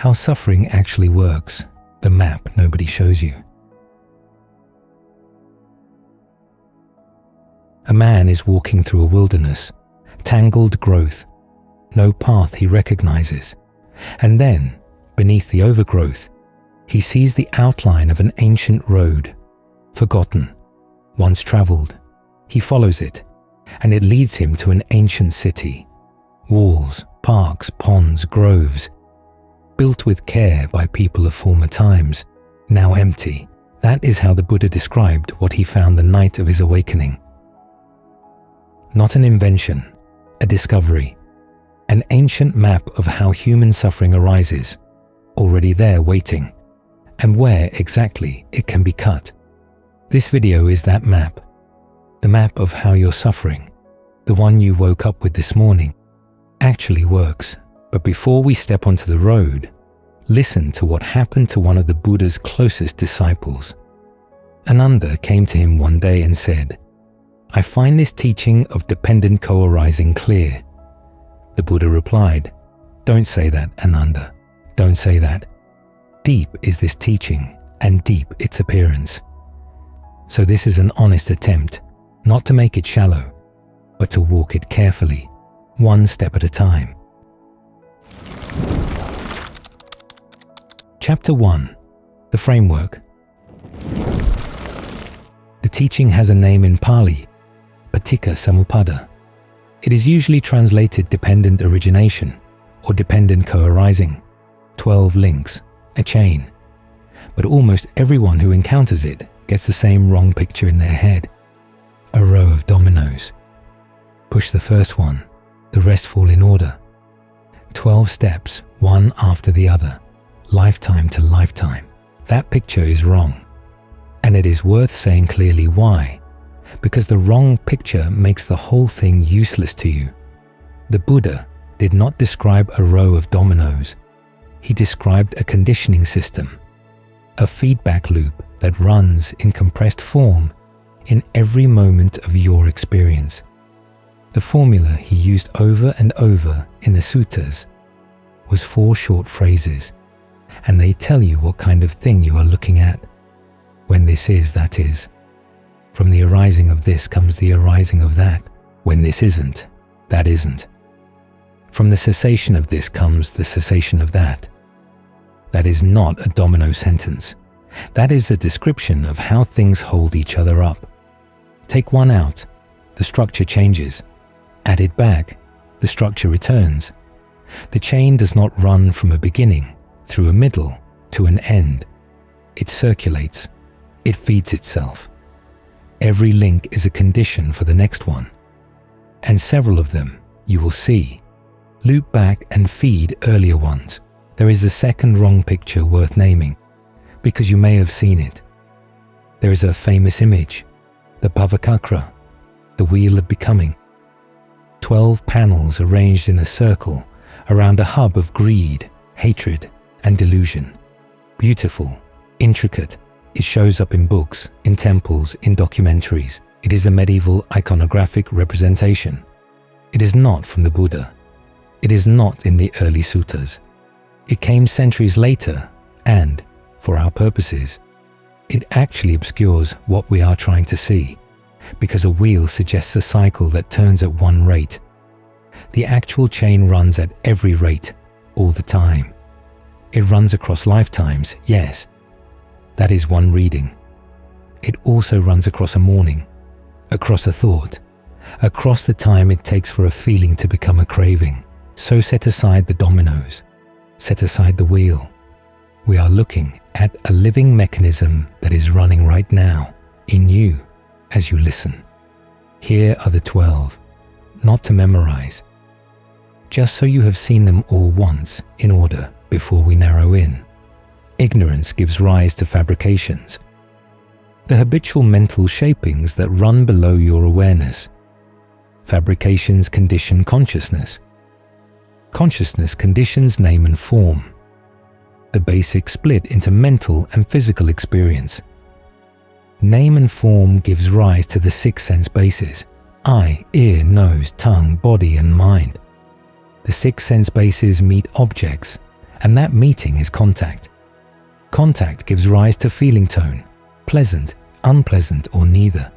How suffering actually works, the map nobody shows you. A man is walking through a wilderness, tangled growth, no path he recognizes, and then, beneath the overgrowth, he sees the outline of an ancient road, forgotten, once traveled. He follows it, and it leads him to an ancient city. Walls, parks, ponds, groves, built with care by people of former times, now empty. That is how the Buddha described what he found the night of his awakening. Not an invention, a discovery, an ancient map of how human suffering arises, already there waiting, and where exactly it can be cut. This video is that map, the map of how your suffering, the one you woke up with this morning, actually works. But before we step onto the road, listen to what happened to one of the Buddha's closest disciples. Ananda came to him one day and said, "I find this teaching of dependent co-arising clear." The Buddha replied, "Don't say that, Ananda. Don't say that. Deep is this teaching, and deep its appearance." So this is an honest attempt, not to make it shallow, but to walk it carefully, one step at a time. Chapter 1. The Framework. The teaching has a name in Pali, paticcasamuppada. It is usually translated dependent origination or dependent co-arising, 12 links, a chain. But almost everyone who encounters it gets the same wrong picture in their head. A row of dominoes. Push the first one, the rest fall in order. 12 steps, one after the other, lifetime to lifetime. That picture is wrong. And it is worth saying clearly why. Because the wrong picture makes the whole thing useless to you. The Buddha did not describe a row of dominoes. He described a conditioning system, a feedback loop that runs in compressed form in every moment of your experience. The formula he used over and over in the suttas was 4 short phrases, and they tell you what kind of thing you are looking at. When this is, that is. From the arising of this comes the arising of that. When this isn't, that isn't. From the cessation of this comes the cessation of that. That is not a domino sentence. That is a description of how things hold each other up. Take one out, the structure changes. Add it back, the structure returns. The chain does not run from a beginning, through a middle, to an end. It circulates. It feeds itself. Every link is a condition for the next one. And several of them, you will see, loop back and feed earlier ones. There is a second wrong picture worth naming, because you may have seen it. There is a famous image, the bhavacakra, the wheel of becoming. 12 panels arranged in a circle around a hub of greed, hatred, and delusion. Beautiful, intricate. It shows up in books, in temples, in documentaries. It is a medieval iconographic representation. It is not from the Buddha. It is not in the early suttas. It came centuries later, and, for our purposes, it actually obscures what we are trying to see, because a wheel suggests a cycle that turns at one rate. The actual chain runs at every rate, all the time. It runs across lifetimes, yes. That is one reading. It also runs across a morning, across a thought, across the time it takes for a feeling to become a craving. So set aside the dominoes, set aside the wheel. We are looking at a living mechanism that is running right now, in you, as you listen. Here are the 12, not to memorize, just so you have seen them all once in order before we narrow in. Ignorance gives rise to fabrications, the habitual mental shapings that run below your awareness. Fabrications condition consciousness. Consciousness conditions name and form. The basic split into mental and physical experience. Name and form gives rise to the 6 sense bases: eye, ear, nose, tongue, body, and mind. The 6 sense bases meet objects, And that meeting is contact. Contact gives rise to feeling tone, pleasant, unpleasant, or neither.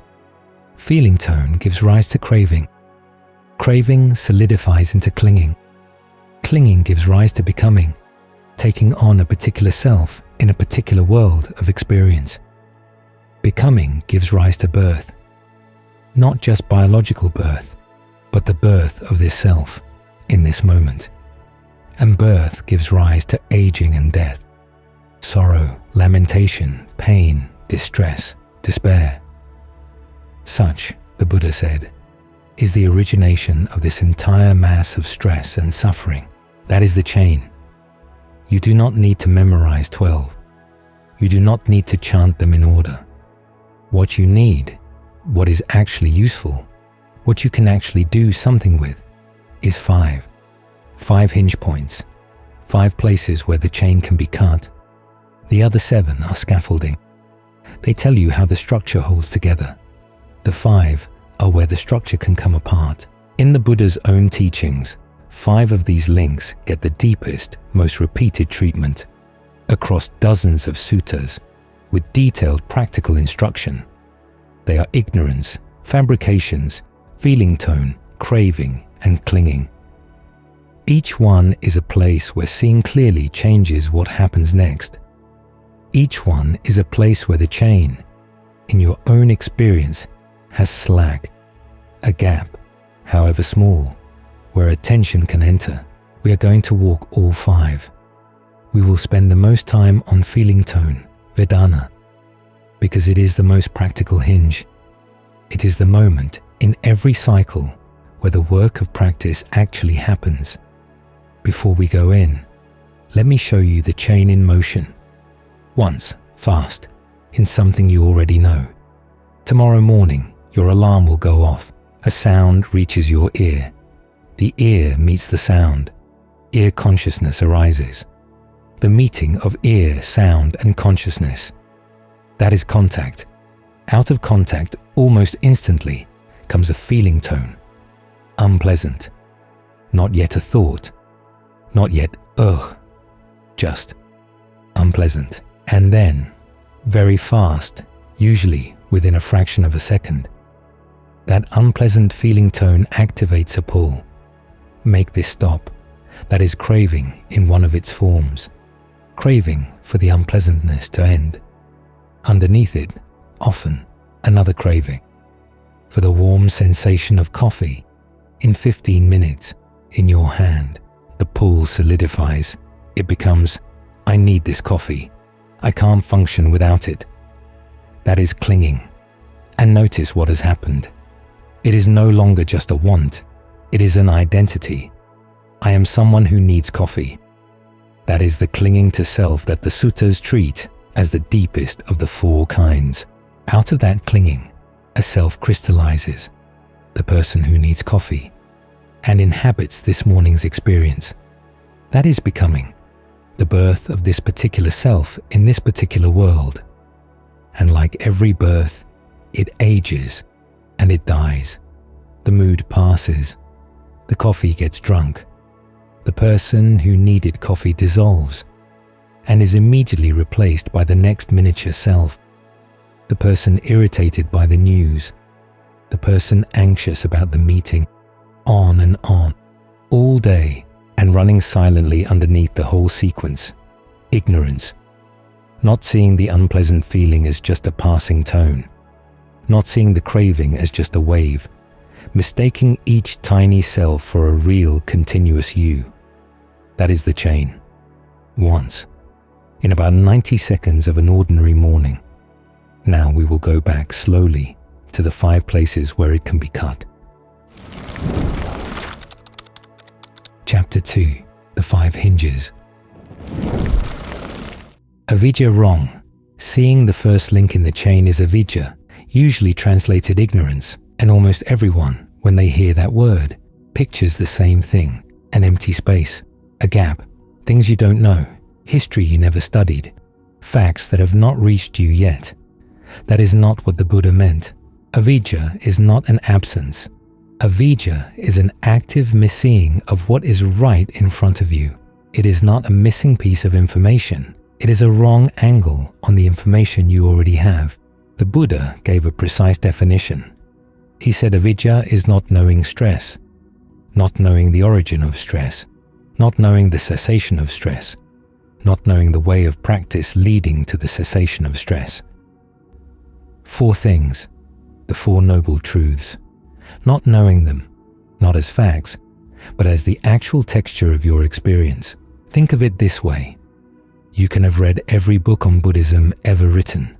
Feeling tone gives rise to craving. Craving solidifies into clinging. Clinging gives rise to becoming, taking on a particular self in a particular world of experience. Becoming gives rise to birth. Not just biological birth, but the birth of this self in this moment. And birth gives rise to aging and death, sorrow, lamentation, pain, distress, despair. Such, the Buddha said, is the origination of this entire mass of stress and suffering. That is the chain. You do not need to memorize 12. You do not need to chant them in order. What you need, what is actually useful, what you can actually do something with, is 5. 5 hinge points, 5 places where the chain can be cut. The other 7 are scaffolding. They tell you how the structure holds together. The 5 are where the structure can come apart. In the Buddha's own teachings, 5 of these links get the deepest, most repeated treatment across dozens of suttas with detailed practical instruction. They are ignorance, fabrications, feeling tone, craving, and clinging. Each one is a place where seeing clearly changes what happens next. Each one is a place where the chain, in your own experience, has slack, a gap, however small, where attention can enter. We are going to walk all 5. We will spend the most time on feeling tone, vedana, because it is the most practical hinge. It is the moment in every cycle where the work of practice actually happens. Before we go in, let me show you the chain in motion. Once, fast, in something you already know. Tomorrow morning, your alarm will go off. A sound reaches your ear. The ear meets the sound. Ear consciousness arises. The meeting of ear, sound, and consciousness. That is contact. Out of contact, almost instantly, comes a feeling tone. Unpleasant. Not yet a thought. Not yet ugh. Just unpleasant. And then, very fast, usually within a fraction of a second, that unpleasant feeling tone activates a pull. Make this stop. That is craving in one of its forms. Craving for the unpleasantness to end. Underneath it, often, another craving. For the warm sensation of coffee in 15 minutes in your hand. The pull solidifies. It becomes, I need this coffee. I can't function without it. That is clinging. And notice what has happened. It is no longer just a want. It is an identity. I am someone who needs coffee. That is the clinging to self that the suttas treat as the deepest of the 4 kinds. Out of that clinging, a self crystallizes, the person who needs coffee, and inhabits this morning's experience. That is becoming, the birth of this particular self in this particular world. And like every birth, it ages and it dies. The mood passes. The coffee gets drunk. The person who needed coffee dissolves and is immediately replaced by the next miniature self. The person irritated by the news. The person anxious about the meeting. On and on, all day, and running silently underneath the whole sequence. Ignorance. Not seeing the unpleasant feeling as just a passing tone. Not seeing the craving as just a wave. Mistaking each tiny self for a real, continuous you. That is the chain. Once, in about 90 seconds of an ordinary morning. Now we will go back slowly to the 5 places where it can be cut. Chapter 2. The 5 hinges. Avijja wrong. Seeing the first link in the chain is avijja, usually translated ignorance, and almost everyone, when they hear that word, pictures the same thing, an empty space, a gap, things you don't know, history you never studied, facts that have not reached you yet. That is not what the Buddha meant. Avijja is not an absence. Avijja is an active misseeing of what is right in front of you. It is not a missing piece of information. It is a wrong angle on the information you already have. The Buddha gave a precise definition. He said avidya is not knowing stress, not knowing the origin of stress, not knowing the cessation of stress, not knowing the way of practice leading to the cessation of stress. 4 things, the 4 noble truths. Not knowing them, not as facts, but as the actual texture of your experience. Think of it this way. You can have read every book on Buddhism ever written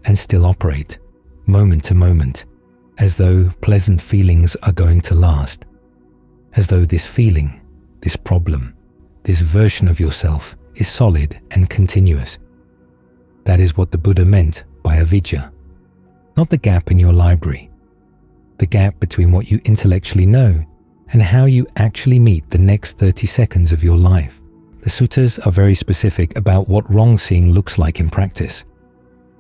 and still operate, moment to moment, as though pleasant feelings are going to last, as though this feeling, this problem, this version of yourself is solid and continuous. That is what the Buddha meant by avidya, not the gap in your library, the gap between what you intellectually know and how you actually meet the next 30 seconds of your life. The suttas are very specific about what wrong seeing looks like in practice.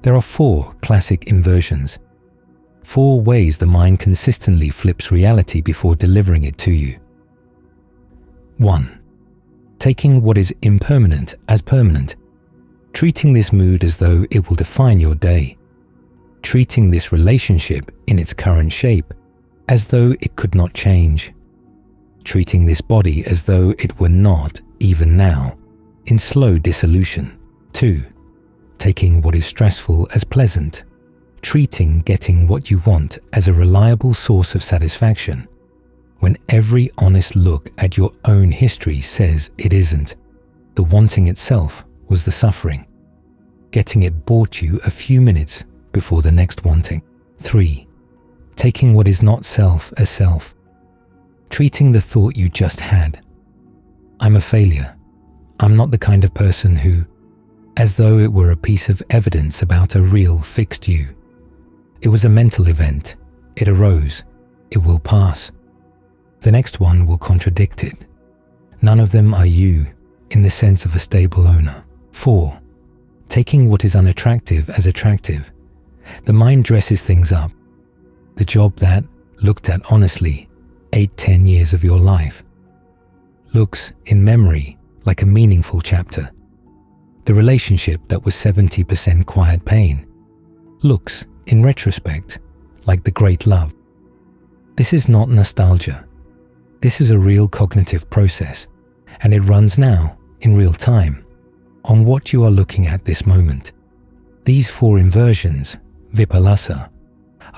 There are 4 classic inversions, 4 ways the mind consistently flips reality before delivering it to you. 1. Taking what is impermanent as permanent, treating this mood as though it will define your day, treating this relationship in its current shape as though it could not change, treating this body as though it were not, even now, in slow dissolution. 2. Taking what is stressful as pleasant, treating getting what you want as a reliable source of satisfaction, when every honest look at your own history says it isn't. The wanting itself was the suffering. Getting it bought you a few minutes before the next wanting. 3. Taking what is not self as self, treating the thought you just had. I'm a failure. I'm not the kind of person who, as though it were a piece of evidence about a real fixed you. It was a mental event. It arose. It will pass. The next one will contradict it. None of them are you in the sense of a stable owner. 4. Taking what is unattractive as attractive. The mind dresses things up. The job that, looked at honestly, 8-10 years of your life, looks, in memory, like a meaningful chapter. The relationship that was 70% quiet pain looks, in retrospect, like the great love. This is not nostalgia. This is a real cognitive process, and it runs now, in real time, on what you are looking at this moment. These 4 inversions, vipallasa,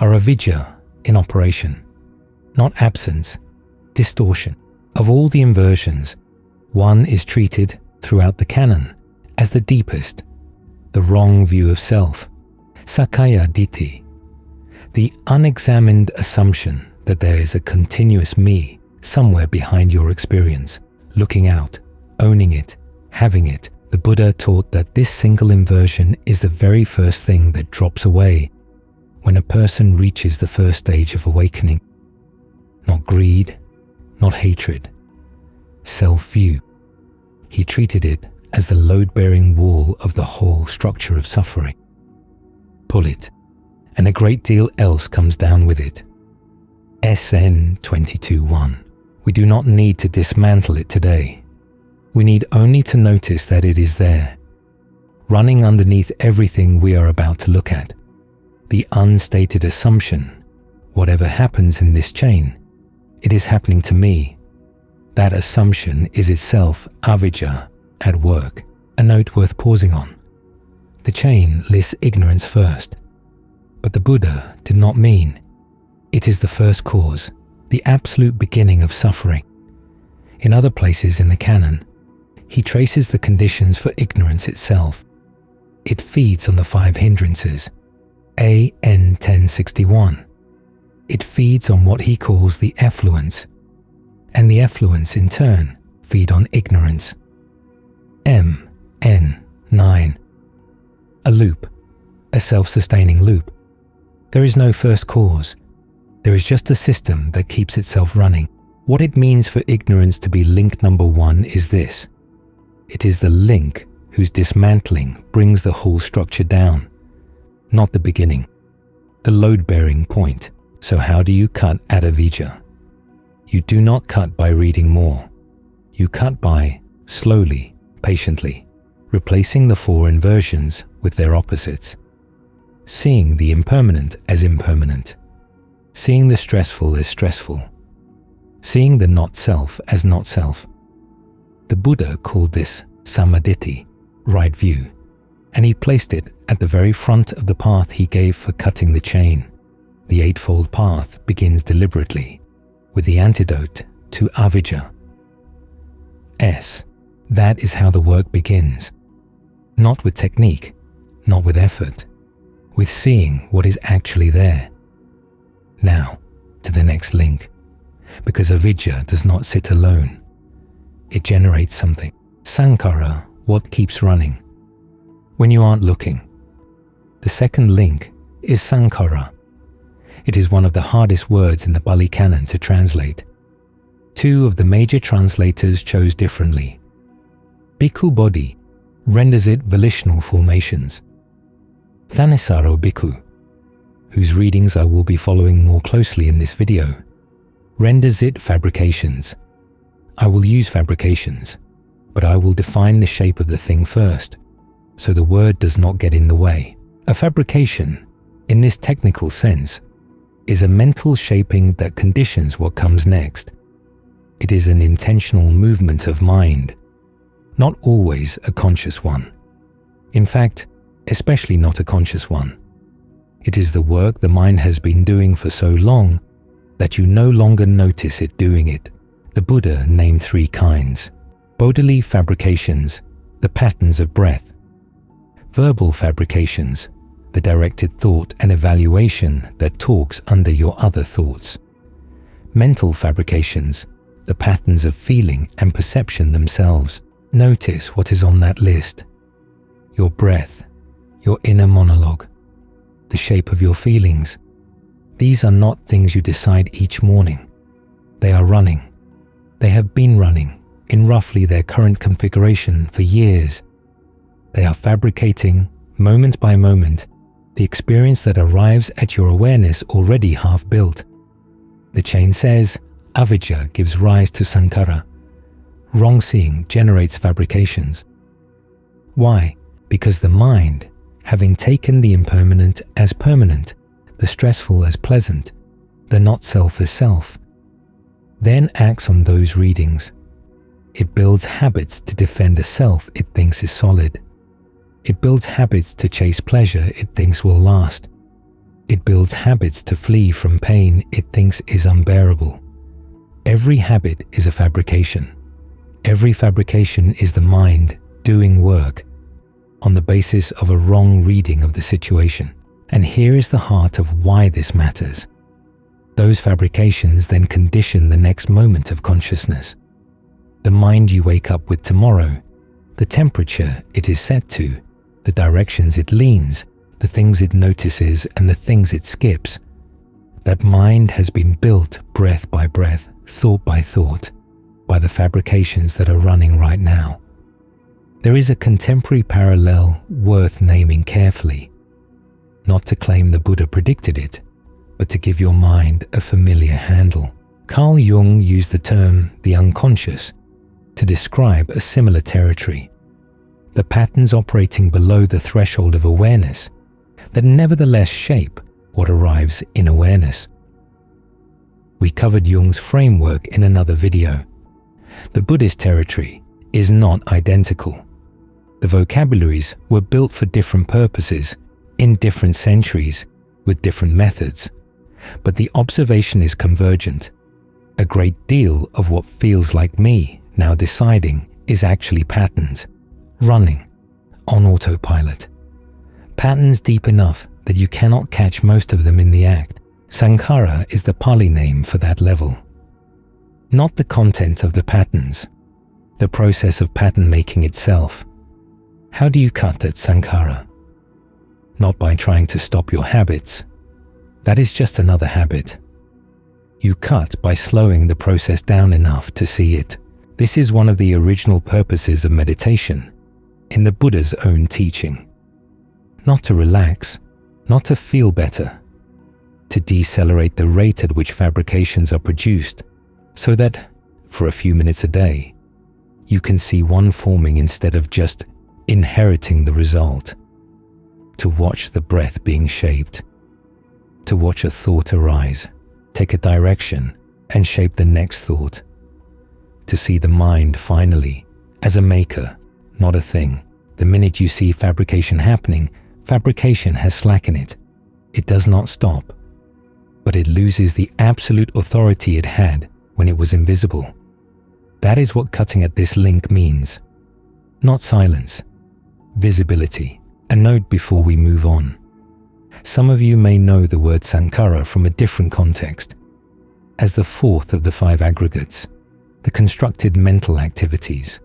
are avidya in operation, not absence, distortion. Of all the inversions, one is treated throughout the canon as the deepest, the wrong view of self, sakkaya ditthi, the unexamined assumption that there is a continuous me somewhere behind your experience, looking out, owning it, having it. The Buddha taught that this single inversion is the very first thing that drops away when a person reaches the first stage of awakening. Not greed, not hatred, self-view. He treated it as the load-bearing wall of the whole structure of suffering. Pull it, and a great deal else comes down with it. SN 22.1. We do not need to dismantle it today. We need only to notice that it is there, running underneath everything we are about to look at. The unstated assumption, whatever happens in this chain, it is happening to me. That assumption is itself avidya at work. A note worth pausing on. The chain lists ignorance first, but the Buddha did not mean it is the first cause, the absolute beginning of suffering. In other places in the canon, he traces the conditions for ignorance itself. It feeds on the 5 hindrances, AN 1061. It feeds on what he calls the effluence, and the effluence in turn feed on ignorance. MN 9. A loop, a self-sustaining loop. There is no first cause. There is just a system that keeps itself running. What it means for ignorance to be link number 1 is this. It is the link whose dismantling brings the whole structure down, not the beginning, the load-bearing point. So how do you cut at avidya? You do not cut by reading more. You cut by slowly, patiently, replacing the four inversions with their opposites. Seeing the impermanent as impermanent. Seeing the stressful as stressful. Seeing the not-self as not-self. The Buddha called this samaditi, right view, and he placed it at the very front of the path he gave for cutting the chain. The Eightfold Path begins deliberately with the antidote to avijja. That is how the work begins. Not with technique, not with effort, with seeing what is actually there. Now, to the next link, because avijja does not sit alone. It generates something. Sankhara, what keeps running when you aren't looking. The second link is sankhara. It is one of the hardest words in the Pali Canon to translate. Two of the major translators chose differently. Bhikkhu Bodhi renders it volitional formations. Thanissaro Bhikkhu, whose readings I will be following more closely in this video, renders it fabrications. I will use fabrications, but I will define the shape of the thing first, so the word does not get in the way. A fabrication, in this technical sense, is a mental shaping that conditions what comes next. It is an intentional movement of mind, not always a conscious one. In fact, especially not a conscious one. It is the work the mind has been doing for so long that you no longer notice it doing it. The Buddha named three kinds: bodily fabrications, the patterns of breath; verbal fabrications, the directed thought and evaluation that talks under your other thoughts; mental fabrications, the patterns of feeling and perception themselves. Notice what is on that list: your breath, your inner monologue, the shape of your feelings. These are not things you decide each morning. They are running. They have been running in roughly their current configuration for years. They are fabricating, moment by moment, the experience that arrives at your awareness already half built. The chain says, avijja gives rise to sankhara. Wrong seeing generates fabrications. Why? Because the mind, having taken the impermanent as permanent, the stressful as pleasant, the not-self as self, then acts on those readings. It builds habits to defend a self it thinks is solid. It builds habits to chase pleasure it thinks will last. It builds habits to flee from pain it thinks is unbearable. Every habit is a fabrication. Every fabrication is the mind doing work on the basis of a wrong reading of the situation. And here is the heart of why this matters. Those fabrications then condition the next moment of consciousness. The mind you wake up with tomorrow, the temperature it is set to, the directions it leans, the things it notices and the things it skips. That mind has been built breath by breath, thought by thought, by the fabrications that are running right now. There is a contemporary parallel worth naming carefully. Not to claim the Buddha predicted it, but to give your mind a familiar handle. Carl Jung used the term the unconscious to describe a similar territory, the patterns operating below the threshold of awareness that nevertheless shape what arrives in awareness. We covered Jung's framework in another video. The Buddhist territory is not identical. The vocabularies were built for different purposes in different centuries with different methods, but the observation is convergent. A great deal of what feels like me now deciding is actually patterns, running, on autopilot. Patterns deep enough that you cannot catch most of them in the act. Sankhara is the Pali name for that level. Not the content of the patterns, the process of pattern making itself. How do you cut at sankhara? Not by trying to stop your habits. That is just another habit. You cut by slowing the process down enough to see it. This is one of the original purposes of meditation in the Buddha's own teaching. Not to relax, not to feel better, to decelerate the rate at which fabrications are produced so that, for a few minutes a day, you can see one forming instead of just inheriting the result. To watch the breath being shaped. To watch a thought arise, take a direction, and shape the next thought. To see the mind finally as a maker, not a thing. The minute you see fabrication happening, fabrication has slack in it. It does not stop, but it loses the absolute authority it had when it was invisible. That is what cutting at this link means. Not silence, visibility. A note before we move on. Some of you may know the word sankhara from a different context, as the fourth of the 5 aggregates, the constructed mental activities.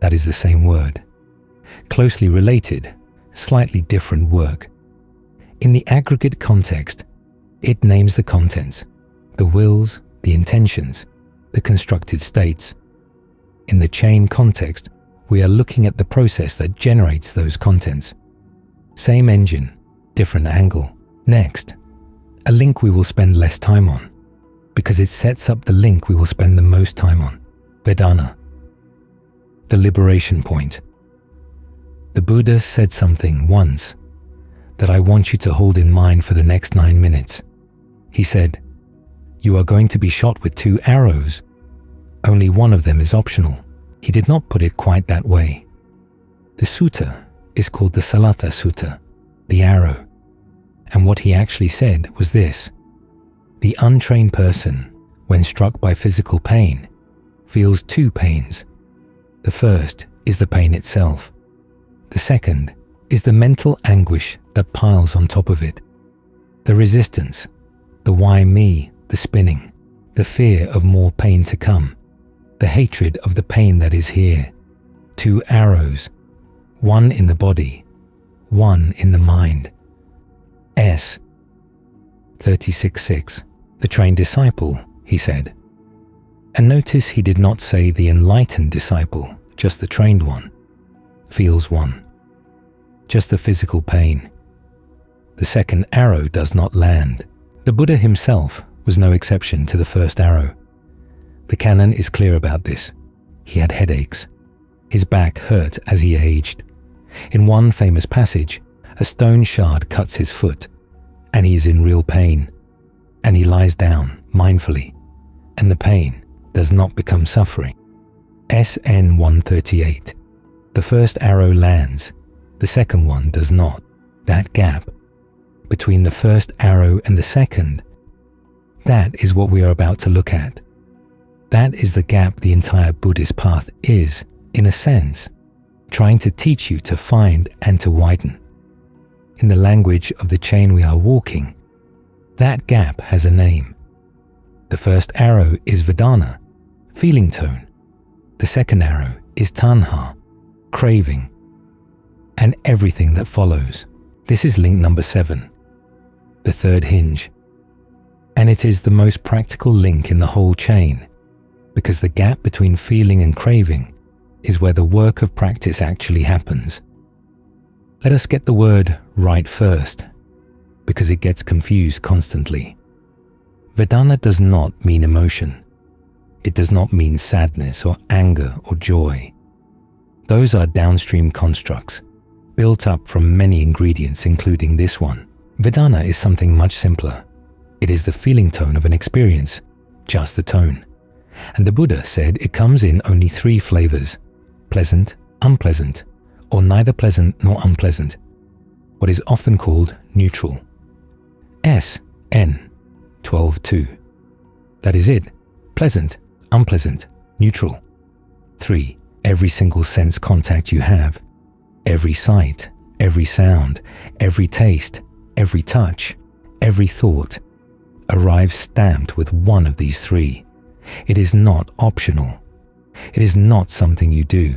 That is the same word. Closely related, slightly different work. In the aggregate context, it names the contents, the wills, the intentions, the constructed states. In the chain context, we are looking at the process that generates those contents. Same engine, different angle. Next, a link we will spend less time on, because it sets up the link we will spend the most time on. Vedana. The liberation point. The Buddha said something once that I want you to hold in mind for the next 9 minutes. He said, "You are going to be shot with 2 arrows. Only one of them is optional." He did not put it quite that way. The sutta is called the Salatha Sutta, the arrow. And what he actually said was this: the untrained person, when struck by physical pain, feels 2 pains. The first is the pain itself. The second is the mental anguish that piles on top of it. The resistance, the why me, the spinning, the fear of more pain to come, the hatred of the pain that is here. 2 arrows, one in the body, one in the mind. S. 36:6. The trained disciple, he said. And notice he did not say the enlightened disciple, just the trained one. Feels 1. Just the physical pain. The second arrow does not land. The Buddha himself was no exception to the first arrow. The canon is clear about this. He had headaches. His back hurt as he aged. In one famous passage, a stone shard cuts his foot, and he is in real pain. And he lies down mindfully, and the pain does not become suffering. SN 138. The first arrow lands, the second one does not. That gap between the first arrow and the second, that is what we are about to look at. That is the gap the entire Buddhist path is, in a sense, trying to teach you to find and to widen. In the language of the chain we are walking, that gap has a name. The first arrow is vedana, feeling tone. The second arrow is tanha, craving, and everything that follows. This is link number 7, the third hinge. And it is the most practical link in the whole chain, because the gap between feeling and craving is where the work of practice actually happens. Let us get the word right first, because it gets confused constantly. Vedana does not mean emotion. It does not mean sadness or anger or joy. Those are downstream constructs, built up from many ingredients, including this one. Vedana is something much simpler. It is the feeling tone of an experience, just the tone. And the Buddha said it comes in only 3 flavors: pleasant, unpleasant, or neither pleasant nor unpleasant, what is often called neutral. SN 12:2. That is it: pleasant, unpleasant, neutral. 3. Every single sense contact you have, every sight, every sound, every taste, every touch, every thought, arrives stamped with one of these 3. It is not optional. It is not something you do.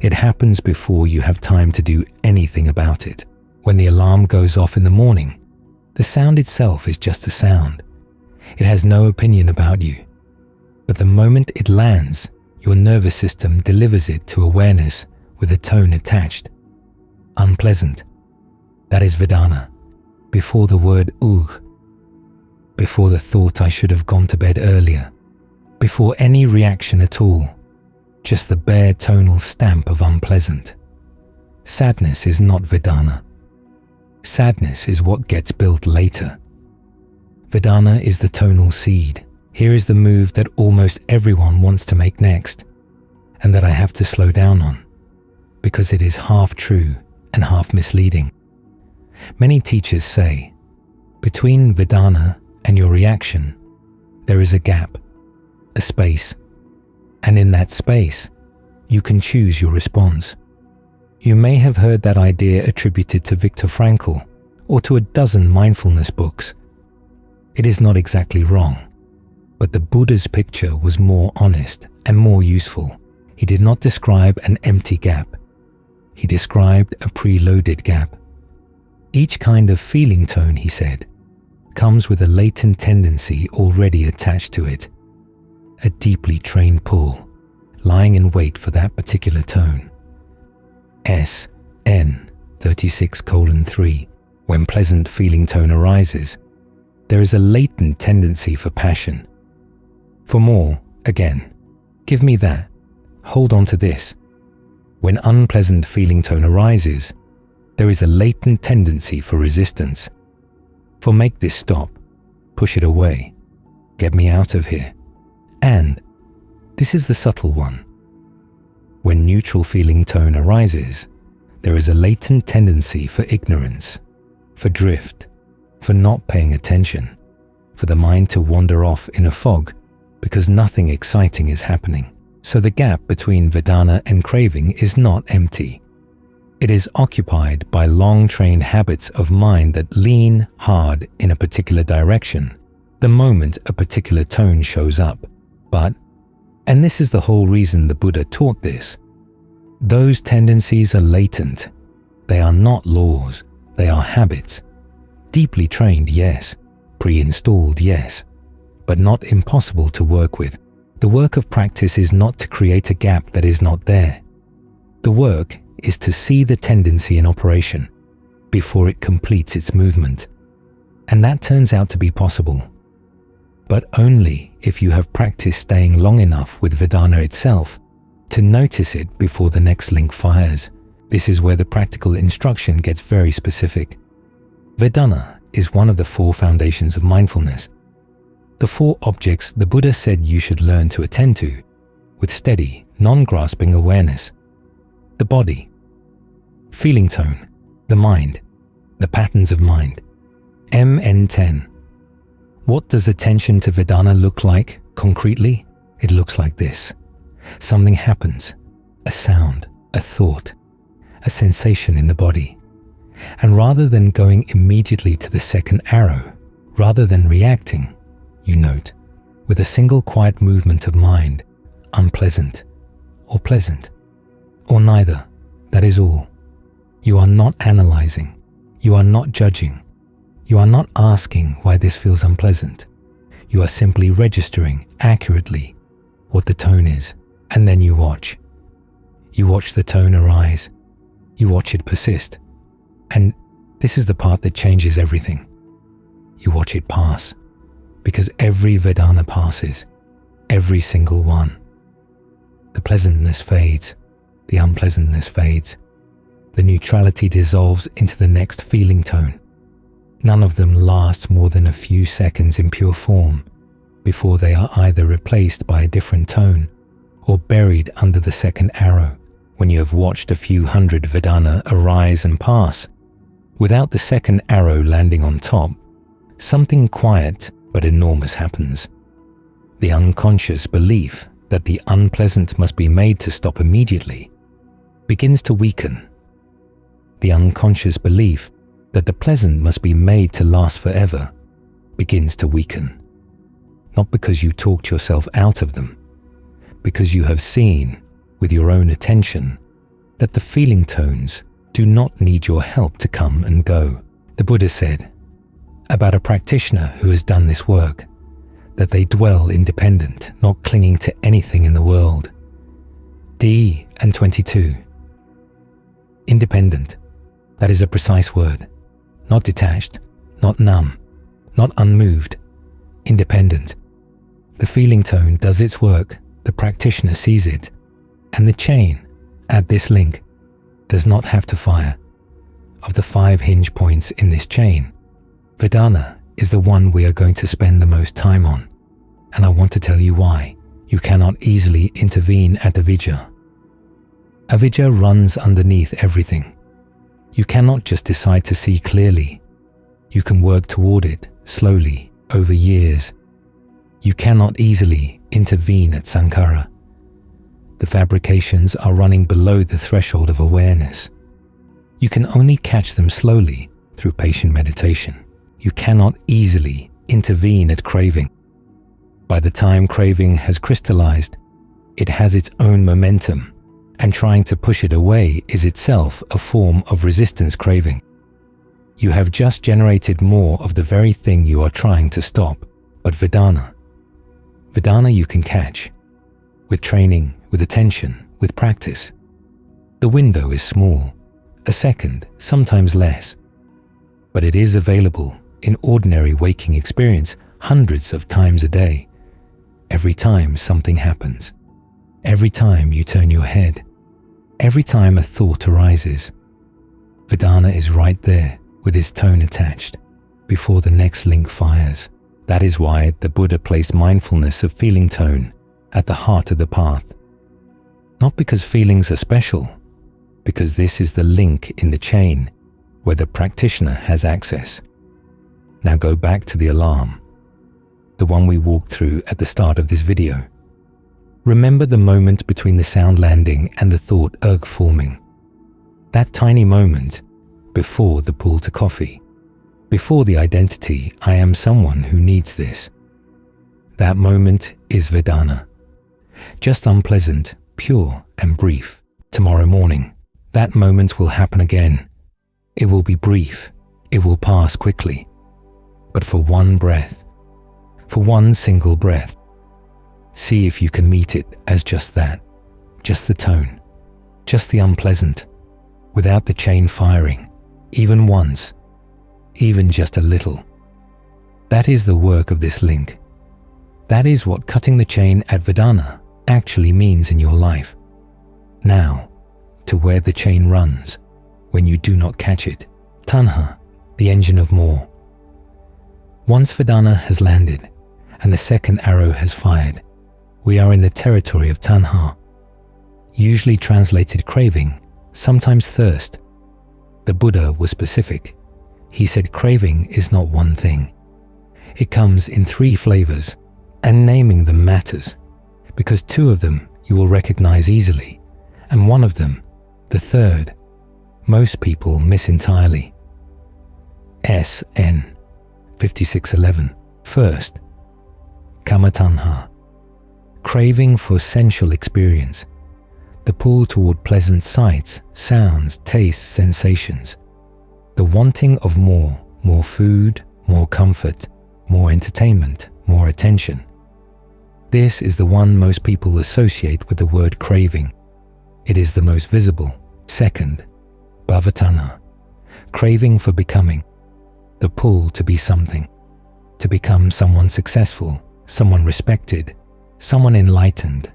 It happens before you have time to do anything about it. When the alarm goes off in the morning, the sound itself is just a sound. It has no opinion about you. But the moment it lands, your nervous system delivers it to awareness with a tone attached. Unpleasant. That is vedana. Before the word ugh. Before the thought I should have gone to bed earlier. Before any reaction at all. just the bare tonal stamp of unpleasant. Sadness is not vedana. Sadness is what gets built later. Vedana is the tonal seed. Here is the move that almost everyone wants to make next, and that I have to slow down on, because it is half true and half misleading. Many teachers say, between vedana and your reaction, there is a gap, a space, and in that space, you can choose your response. You may have heard that idea attributed to Viktor Frankl or to a dozen mindfulness books. It is not exactly wrong, but the Buddha's picture was more honest and more useful. He did not describe an empty gap. He described a preloaded gap. Each kind of feeling tone, he said, comes with a latent tendency already attached to it, a deeply trained pull, lying in wait for that particular tone. SN 36:3, when pleasant feeling tone arises, there is a latent tendency for passion. For more, again, give me that, hold on to this. When unpleasant feeling tone arises, there is a latent tendency for resistance. For make this stop, push it away, get me out of here. And this is the subtle one. When neutral feeling tone arises, there is a latent tendency for ignorance, for drift, for not paying attention, for the mind to wander off in a fog because nothing exciting is happening. So the gap between vedana and craving is not empty. It is occupied by long-trained habits of mind that lean hard in a particular direction the moment a particular tone shows up. But, and this is the whole reason the Buddha taught this, those tendencies are latent. They are not laws, they are habits. Deeply trained, yes. Pre-installed, yes. But not impossible to work with. The work of practice is not to create a gap that is not there. The work is to see the tendency in operation before it completes its movement. And that turns out to be possible. But only if you have practiced staying long enough with vedana itself to notice it before the next link fires. This is where the practical instruction gets very specific. Vedana is one of the 4 foundations of mindfulness. The 4 objects the Buddha said you should learn to attend to with steady, non-grasping awareness. The body, feeling tone, the mind, the patterns of mind. MN10. What does attention to vedana look like concretely? It looks like this. Something happens, a sound, a thought, a sensation in the body. And rather than going immediately to the second arrow, rather than reacting, you note, with a single quiet movement of mind, unpleasant or pleasant, or neither, that is all. You are not analyzing, you are not judging, you are not asking why this feels unpleasant. You are simply registering accurately what the tone is, and then you watch. You watch the tone arise, you watch it persist, and this is the part that changes everything. You watch it pass, because every vedana passes, every single one. The pleasantness fades, the unpleasantness fades. The neutrality dissolves into the next feeling tone. None of them lasts more than a few seconds in pure form before they are either replaced by a different tone or buried under the second arrow when you have watched a few hundred vedana arise and pass. Without the second arrow landing on top, something quiet but enormous happens. The unconscious belief that the unpleasant must be made to stop immediately begins to weaken. The unconscious belief that the pleasant must be made to last forever begins to weaken. Not because you talked yourself out of them, because you have seen with your own attention that the feeling tones do not need your help to come and go. The Buddha said about a practitioner who has done this work, that they dwell independent, not clinging to anything in the world. D and 22. Independent. That is a precise word. Not detached, not numb, not unmoved. Independent. The feeling tone does its work, the practitioner sees it. And the chain at this link does not have to fire. Of the 5 hinge points in this chain, vedana is the one we are going to spend the most time on. And I want to tell you why you cannot easily intervene at avijja. Avijja runs underneath everything. You cannot just decide to see clearly. You can work toward it slowly over years. You cannot easily intervene at sankhara. The fabrications are running below the threshold of awareness. You can only catch them slowly through patient meditation. You cannot easily intervene at craving. By the time craving has crystallized, it has its own momentum, and trying to push it away is itself a form of resistance craving. You have just generated more of the very thing you are trying to stop, but vedana you can catch. With training, with attention, with practice. The window is small, a second, sometimes less, but it is available in ordinary waking experience hundreds of times a day. Every time something happens, every time you turn your head, every time a thought arises, vedana is right there with its tone attached before the next link fires. That is why the Buddha placed mindfulness of feeling tone at the heart of the path. Not because feelings are special, because this is the link in the chain where the practitioner has access. Now go back to the alarm, the one we walked through at the start of this video. Remember the moment between the sound landing and the thought erg forming. That tiny moment before the pull to coffee, before the identity I am someone who needs this. That moment is vedana. Just unpleasant, pure and brief. Tomorrow morning, that moment will happen again. It will be brief. It will pass quickly. But for one breath, for one single breath, see if you can meet it as just that, just the tone, just the unpleasant, without the chain firing, even once, even just a little. That is the work of this link. That is what cutting the chain at vedana actually means in your life. Now, to where the chain runs, when you do not catch it, tanha, the engine of more. Once vedana has landed, and the second arrow has fired, we are in the territory of tanha, usually translated craving, sometimes thirst. The Buddha was specific. He said craving is not one thing. It comes in 3 flavors, and naming them matters, because 2 of them you will recognize easily, and one of them, the third, most people miss entirely. SN 5611. First, kama tanha, craving for sensual experience, the pull toward pleasant sights, sounds, tastes, sensations, the wanting of more food, more comfort, more entertainment, more attention. This is the one most people associate with the word craving. It is the most visible. Second, bhavatanha, craving for becoming, the pull to be something, to become someone successful, someone respected, someone enlightened,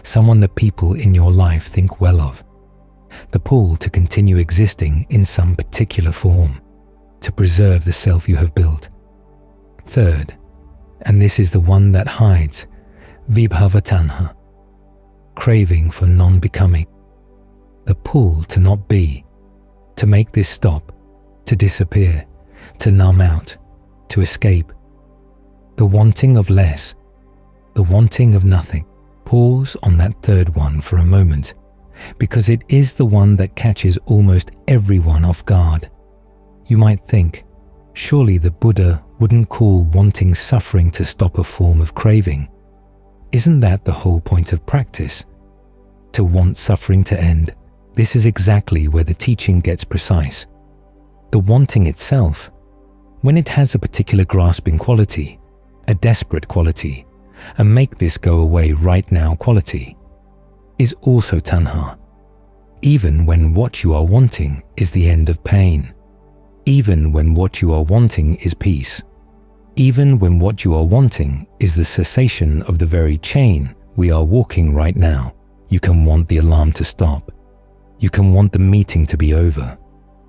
someone that people in your life think well of. The pull to continue existing in some particular form, to preserve the self you have built. Third, and this is the one that hides, vibhavatanha, craving for non-becoming, the pull to not be, to make this stop, to disappear, to numb out, to escape. The wanting of less, the wanting of nothing. Pause on that third one for a moment, because it is the one that catches almost everyone off guard. You might think, surely the Buddha wouldn't call wanting suffering to stop a form of craving. Isn't that the whole point of practice? To want suffering to end. This is exactly where the teaching gets precise. The wanting itself, when it has a particular grasping quality, a desperate quality, a make this go away right now quality, is also tanha, even when what you are wanting is the end of pain, even when what you are wanting is peace, even when what you are wanting is the cessation of the very chain we are walking right now. You can want the alarm to stop. You can want the meeting to be over.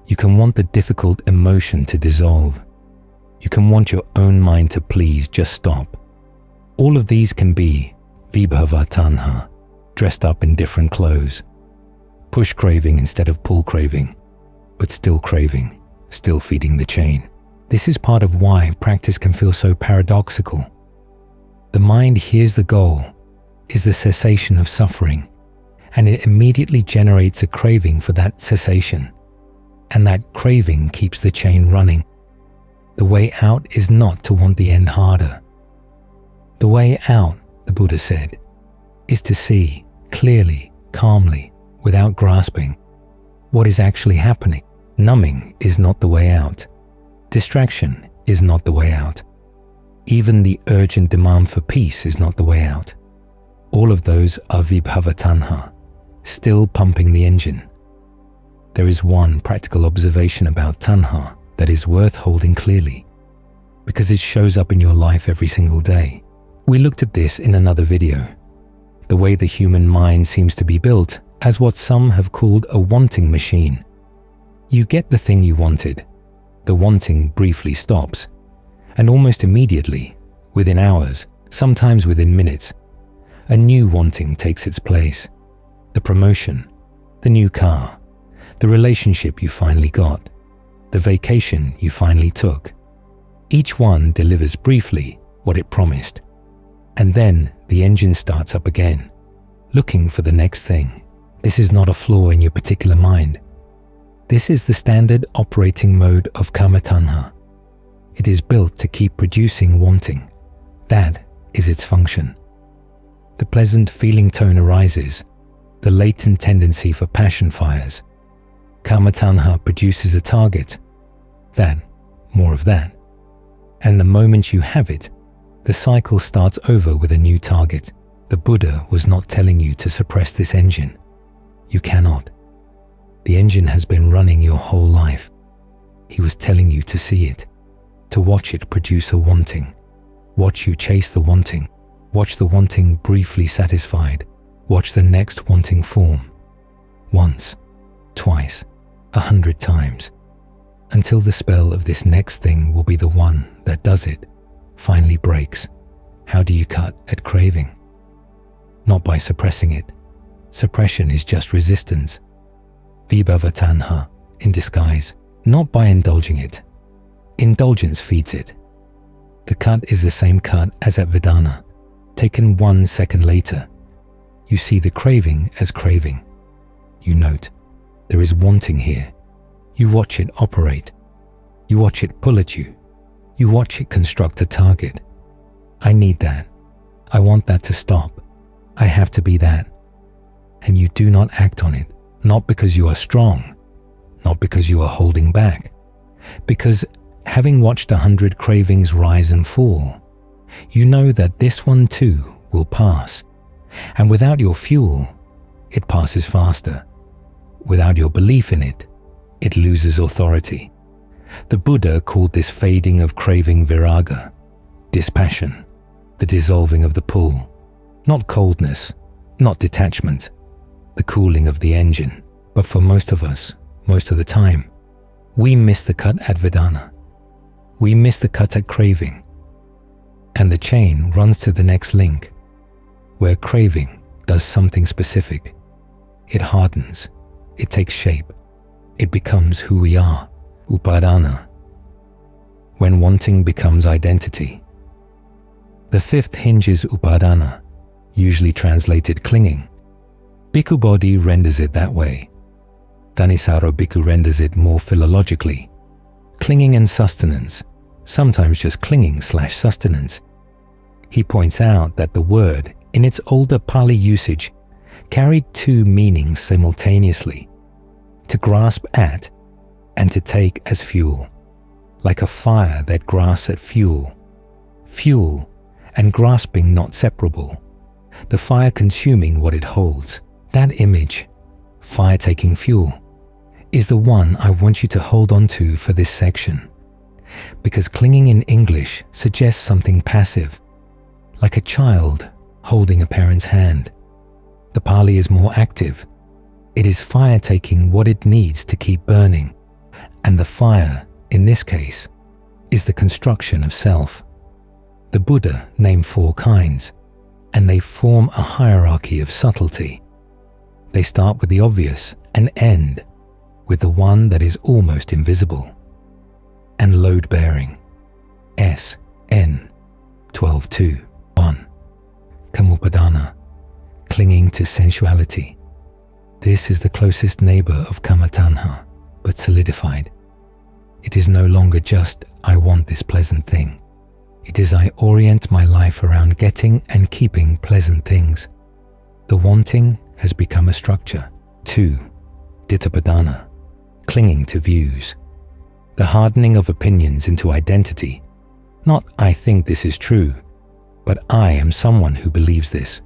You can want the difficult emotion to dissolve. You can want your own mind to please just stop. All of these can be vibhava tanha, dressed up in different clothes. Push craving instead of pull craving, but still craving, still feeding the chain. This is part of why practice can feel so paradoxical. The mind hears the goal is the cessation of suffering, and it immediately generates a craving for that cessation, and that craving keeps the chain running. The way out is not to want the end harder. The way out, the Buddha said, is to see clearly, calmly, without grasping what is actually happening. Numbing is not the way out. Distraction is not the way out. Even the urgent demand for peace is not the way out. All of those are vibhava tanha, still pumping the engine. There is one practical observation about tanha that is worth holding clearly, because it shows up in your life every single day. We looked at this in another video. The way the human mind seems to be built as what some have called a wanting machine. You get the thing you wanted. The wanting briefly stops, and almost immediately, within hours, sometimes within minutes, a new wanting takes its place. The promotion, the new car, the relationship you finally got, the vacation you finally took. Each one delivers briefly what it promised, and then the engine starts up again, looking for the next thing. This is not a flaw in your particular mind. This is the standard operating mode of kama tanha. It is built to keep producing wanting. That is its function. The pleasant feeling tone arises. The latent tendency for passion fires. Kama tanha produces a target. That, more of that. And the moment you have it, the cycle starts over with a new target. The Buddha was not telling you to suppress this engine. You cannot. The engine has been running your whole life. He was telling you to see it, to watch it produce a wanting. Watch you chase the wanting. Watch the wanting briefly satisfied. Watch the next wanting form. Once, twice, 100 times, until the spell of this next thing will be the one that does it, finally breaks. How do you cut at craving? Not by suppressing it. Suppression is just resistance. Vibhava tanha in disguise, not by indulging it. Indulgence feeds it. The cut is the same cut as at vedana, taken 1 second later. You see the craving as craving. You note, there is wanting here. You watch it operate. You watch it pull at you. You watch it construct a target. I need that. I want that to stop. I have to be that. And you do not act on it. Not because you are strong, not because you are holding back, because having watched 100 cravings rise and fall, you know that this one too will pass, and without your fuel, it passes faster. Without your belief in it, it loses authority. The Buddha called this fading of craving viraga, dispassion, the dissolving of the pull, not coldness, not detachment, the cooling of the engine. But for most of us, most of the time, we miss the cut at vedana. We miss the cut at craving. And the chain runs to the next link, where craving does something specific. It hardens, it takes shape, it becomes who we are, upadana. When wanting becomes identity. The fifth hinge is upadana, usually translated clinging. Bhikkhu Bodhi renders it that way. Thanissaro Bhikkhu renders it more philologically. Clinging and sustenance, sometimes just clinging/sustenance. He points out that the word, in its older Pali usage, carried 2 meanings simultaneously: to grasp at and to take as fuel, like a fire that grasps at fuel. Fuel and grasping not separable, the fire consuming what it holds. That image, fire taking fuel, is the one I want you to hold on to for this section, because clinging in English suggests something passive, like a child holding a parent's hand. The Pali is more active. It is fire taking what it needs to keep burning, and the fire, in this case, is the construction of self. The Buddha named 4 kinds, and they form a hierarchy of subtlety. They start with the obvious and end with the one that is almost invisible. And load-bearing, S.N. 12.2. 1. Kamuppadana, clinging to sensuality. This is the closest neighbor of kama tanha, but solidified. It is no longer just, I want this pleasant thing. It is I orient my life around getting and keeping pleasant things. The wanting has become a structure. 2. Dittapadana, clinging to views. The hardening of opinions into identity. Not I think this is true, but I am someone who believes this.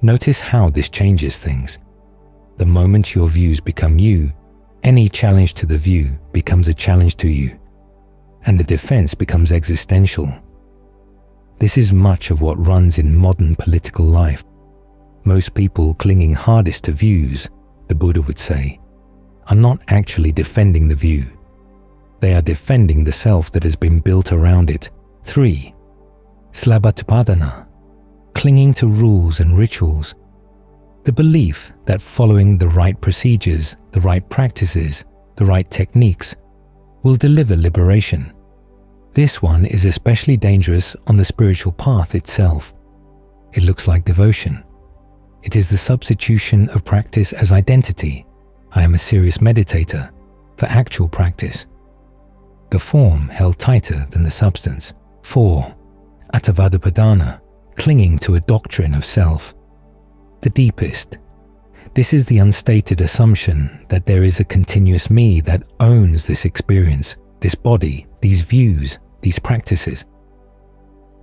Notice how this changes things. The moment your views become you, any challenge to the view becomes a challenge to you, and the defense becomes existential. This is much of what runs in modern political life. Most people clinging hardest to views, the Buddha would say, are not actually defending the view. They are defending the self that has been built around it. 3. Slabhatipadana, clinging to rules and rituals. The belief that following the right procedures, the right practices, the right techniques will deliver liberation. This one is especially dangerous on the spiritual path itself. It looks like devotion. It is the substitution of practice as identity. I am a serious meditator, for actual practice. The form held tighter than the substance. 4. Attavadapadana, clinging to a doctrine of self. The deepest. This is the unstated assumption that there is a continuous me that owns this experience, this body, these views, these practices.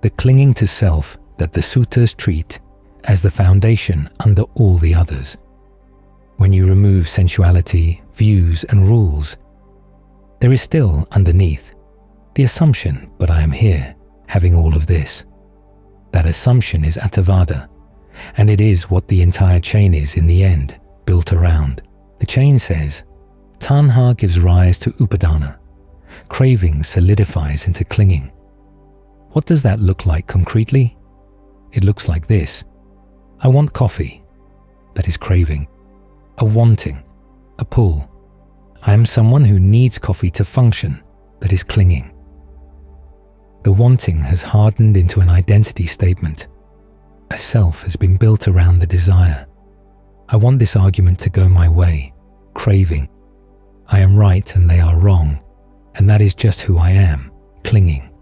The clinging to self that the suttas treat as the foundation under all the others. When you remove sensuality, views, and rules, there is still underneath the assumption, but I am here, having all of this. That assumption is attavada, and it is what the entire chain is in the end, built around. The chain says, tanha gives rise to upadana. Craving solidifies into clinging. What does that look like concretely? It looks like this. I want coffee. That is craving. A wanting. A pull. I am someone who needs coffee to function. That is clinging. The wanting has hardened into an identity statement. A self has been built around the desire. I want this argument to go my way. Craving. I am right and they are wrong, and that is just who I am. Clinging.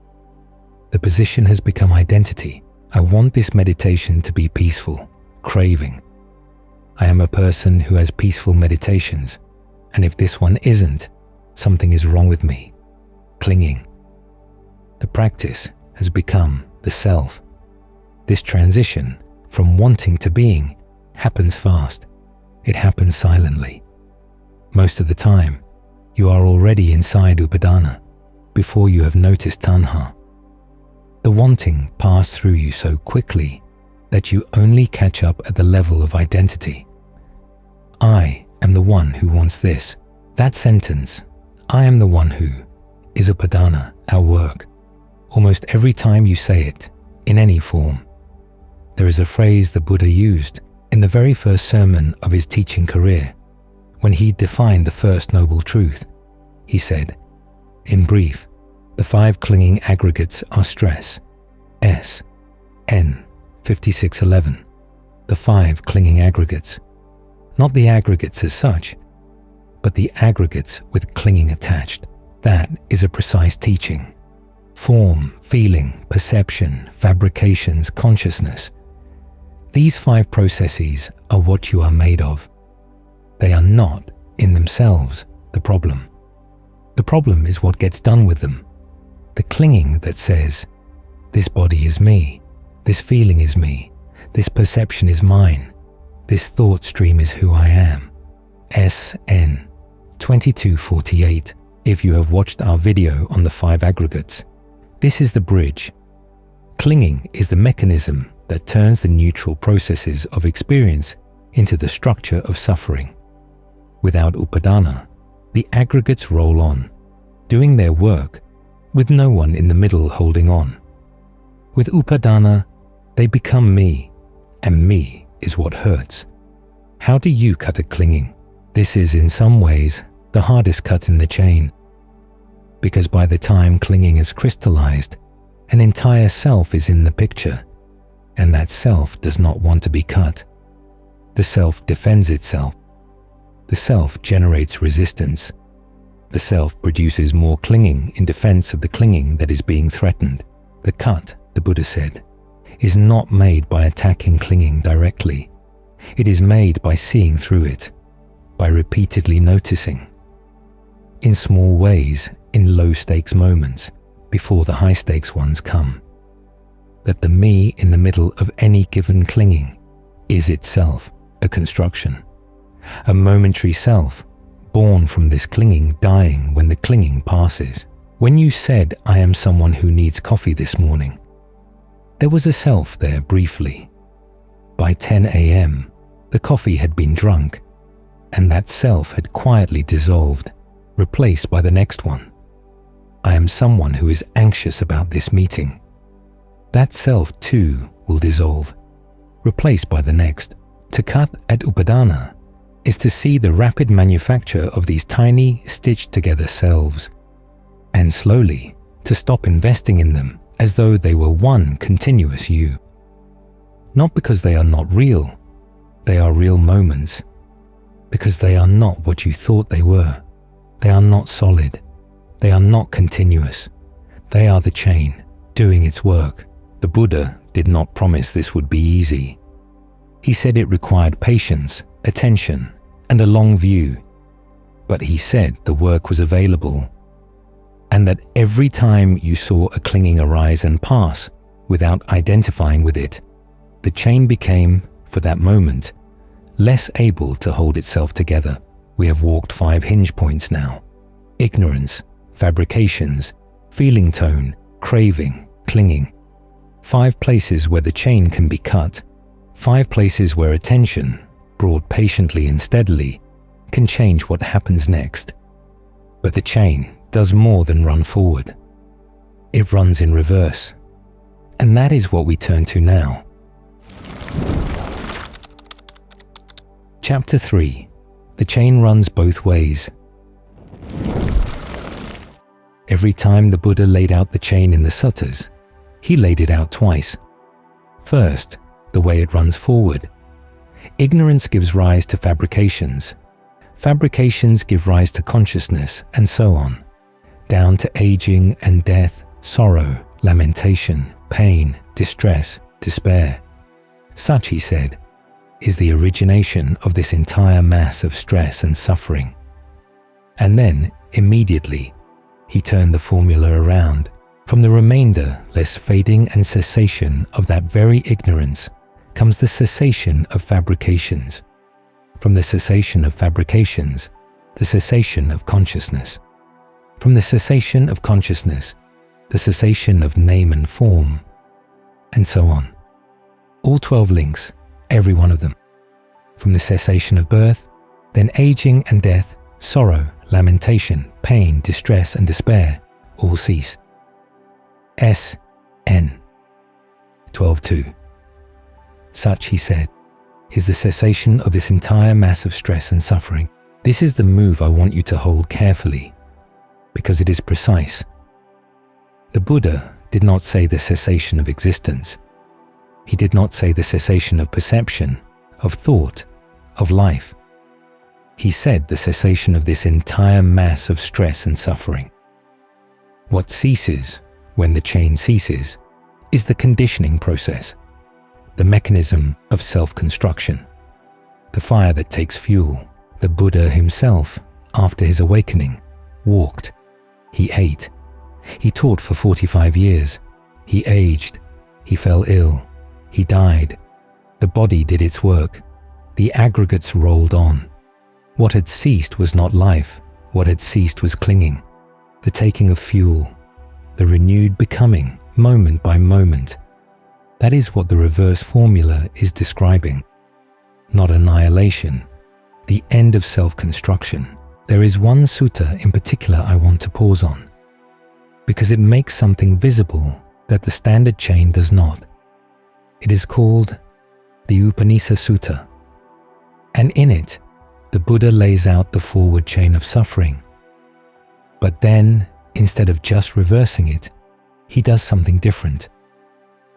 The position has become identity. I want this meditation to be peaceful. Craving. I am a person who has peaceful meditations, and if this one isn't, something is wrong with me. Clinging. The practice has become the self. This transition from wanting to being happens fast. It happens silently. Most of the time, you are already inside upadana before you have noticed tanha. The wanting passed through you so quickly that you only catch up at the level of identity. I am the one who wants this. That sentence, I am the one who, is upadana, our work. Almost every time you say it, in any form. There is a phrase the Buddha used in the very first sermon of his teaching career, when he defined the first noble truth. He said, in brief, the 5 clinging aggregates are stress, S, N, 5611. The 5 clinging aggregates. Not the aggregates as such, but the aggregates with clinging attached. That is a precise teaching. Form, feeling, perception, fabrications, consciousness. These 5 processes are what you are made of. They are not, in themselves, the problem. The problem is what gets done with them. The clinging that says, this body is me, this feeling is me, this perception is mine, this thought stream is who I am. SN 2248. If you have watched our video on the 5 aggregates, this is the bridge. Clinging is the mechanism that turns the neutral processes of experience into the structure of suffering. Without upadana, the aggregates roll on, doing their work, with no one in the middle holding on. With upadana, they become me, and me is what hurts. How do you cut a clinging? This is, in some ways, the hardest cut in the chain, because by the time clinging is crystallized, an entire self is in the picture, and that self does not want to be cut. The self defends itself. The self generates resistance. The self produces more clinging in defense of the clinging that is being threatened. The cut, the Buddha said, is not made by attacking clinging directly. It is made by seeing through it, by repeatedly noticing. In small ways, in low-stakes moments, before the high-stakes ones come. That the me in the middle of any given clinging is itself a construction, a momentary self, born from this clinging dying when the clinging passes. When you said, "I am someone who needs coffee this morning," there was a self there briefly. By 10 a.m., the coffee had been drunk, and that self had quietly dissolved, replaced by the next one. I am someone who is anxious about this meeting. That self too will dissolve, replaced by the next. To cut at upadana is to see the rapid manufacture of these tiny, stitched together selves, and slowly to stop investing in them as though they were one continuous you. Not because they are not real, they are real moments, because they are not what you thought they were. They are not solid. They are not continuous. They are the chain, doing its work. The Buddha did not promise this would be easy. He said it required patience, attention, and a long view. But he said the work was available, and that every time you saw a clinging arise and pass without identifying with it, the chain became, for that moment, less able to hold itself together. We have walked 5 hinge points now: ignorance, fabrications, feeling tone, craving, clinging. 5 places where the chain can be cut. 5 places where attention, brought patiently and steadily, can change what happens next. But the chain does more than run forward. It runs in reverse. And that is what we turn to now. Chapter 3. The chain runs both ways. Every time the Buddha laid out the chain in the suttas, he laid it out twice. First, the way it runs forward. Ignorance gives rise to fabrications. Fabrications give rise to consciousness, and so on, down to aging and death, sorrow, lamentation, pain, distress, despair. Such, he said, is the origination of this entire mass of stress and suffering. And then, immediately, he turned the formula around. From the remainder, less fading and cessation of that very ignorance comes the cessation of fabrications. From the cessation of fabrications, the cessation of consciousness. From the cessation of consciousness, the cessation of name and form, and so on. All 12 links, every one of them. From the cessation of birth, then aging and death, sorrow, lamentation, pain, distress and despair, all cease. S.N. 12.2. Such, he said, is the cessation of this entire mass of stress and suffering. This is the move I want you to hold carefully, because it is precise. The Buddha did not say the cessation of existence. He did not say the cessation of perception, of thought, of life. He said the cessation of this entire mass of stress and suffering. What ceases when the chain ceases is the conditioning process, the mechanism of self-construction, the fire that takes fuel. The Buddha himself, after his awakening, walked, he ate, he taught for 45 years, he aged, he fell ill, he died. The body did its work, the aggregates rolled on. What had ceased was not life, what had ceased was clinging, the taking of fuel, the renewed becoming, moment by moment. That is what the reverse formula is describing. not annihilation, the end of self-construction. There is one sutta in particular I want to pause on, because it makes something visible that the standard chain does not. It is called the Upanisa Sutta, and in it, the Buddha lays out the forward chain of suffering. But then, instead of just reversing it, he does something different.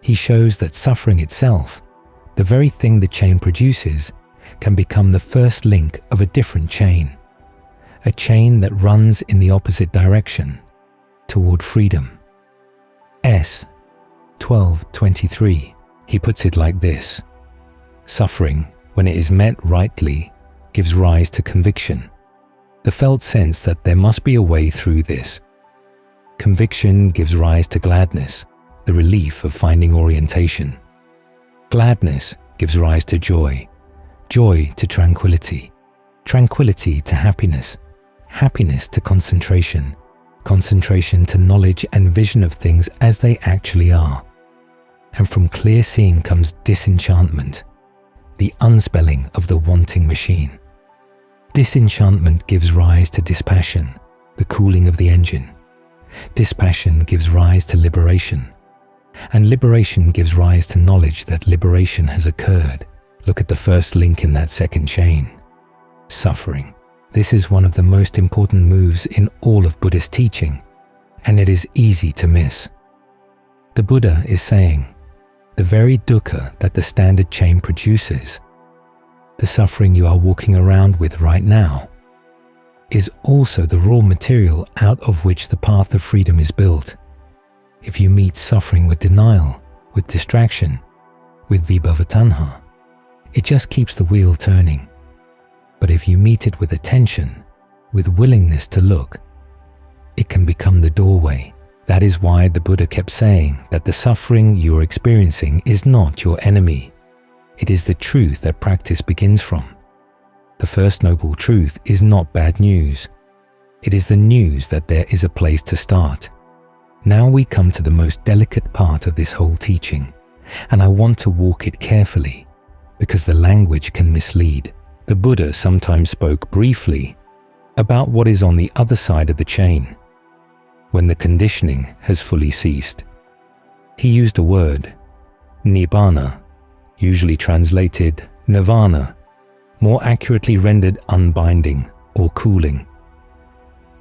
He shows that suffering itself, the very thing the chain produces, can become the first link of a different chain, a chain that runs in the opposite direction, toward freedom. S. 12:23, he puts it like this: suffering, when it is met rightly, gives rise to conviction, the felt sense that there must be a way through this. Conviction gives rise to gladness, the relief of finding orientation. Gladness gives rise to joy, joy to tranquility, tranquility to happiness, happiness to concentration, concentration to knowledge and vision of things as they actually are. And from clear seeing comes disenchantment, the unspelling of the wanting machine. Disenchantment gives rise to dispassion, the cooling of the engine. Dispassion gives rise to liberation, and liberation gives rise to knowledge that liberation has occurred. Look at the first link in that second chain: suffering. This is one of the most important moves in all of Buddhist teaching, and it is easy to miss. The Buddha is saying, the very dukkha that the standard chain produces, the suffering you are walking around with right now, is also the raw material out of which the path of freedom is built. If you meet suffering with denial, with distraction, with vibhava tanha, it just keeps the wheel turning. But if you meet it with attention, with willingness to look, it can become the doorway. That is why the Buddha kept saying that the suffering you are experiencing is not your enemy. It is the truth that practice begins from. The first noble truth is not bad news. It is the news that there is a place to start. Now we come to the most delicate part of this whole teaching, and I want to walk it carefully, because the language can mislead. The Buddha sometimes spoke briefly about what is on the other side of the chain, when the conditioning has fully ceased. He used a word, nibbana, usually translated nirvana, more accurately rendered unbinding or cooling.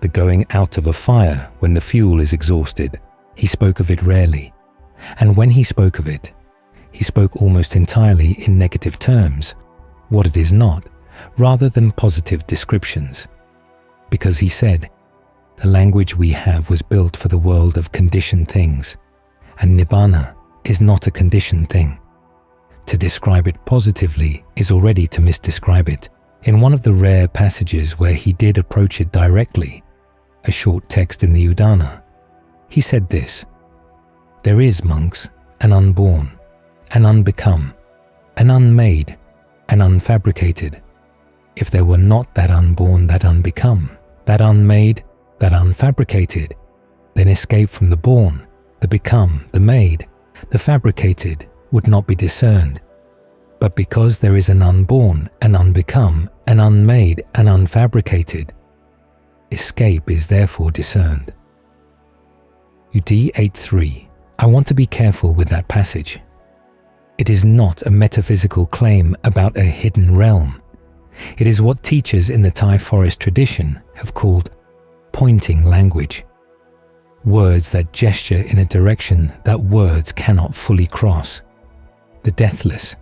The going out of a fire when the fuel is exhausted. He spoke of it rarely, and when he spoke of it, he spoke almost entirely in negative terms, what it is not, rather than positive descriptions, because he said, the language we have was built for the world of conditioned things, and nibbana is not a conditioned thing. To describe it positively is already to misdescribe it. In one of the rare passages where he did approach it directly, a short text in the Udana, he said this: there is, monks, an unborn, an unbecome, an unmade, an unfabricated. If there were not that unborn, that unbecome, that unmade, that unfabricated, then escape from the born, the become, the made, the fabricated would not be discerned. But because there is an unborn, an unbecome, an unmade, an unfabricated, escape is therefore discerned. UD 8.3. I want to be careful with that passage. It is not a metaphysical claim about a hidden realm. It is what teachers in the Thai forest tradition have called pointing language. Words that gesture in a direction that words cannot fully cross. The deathless,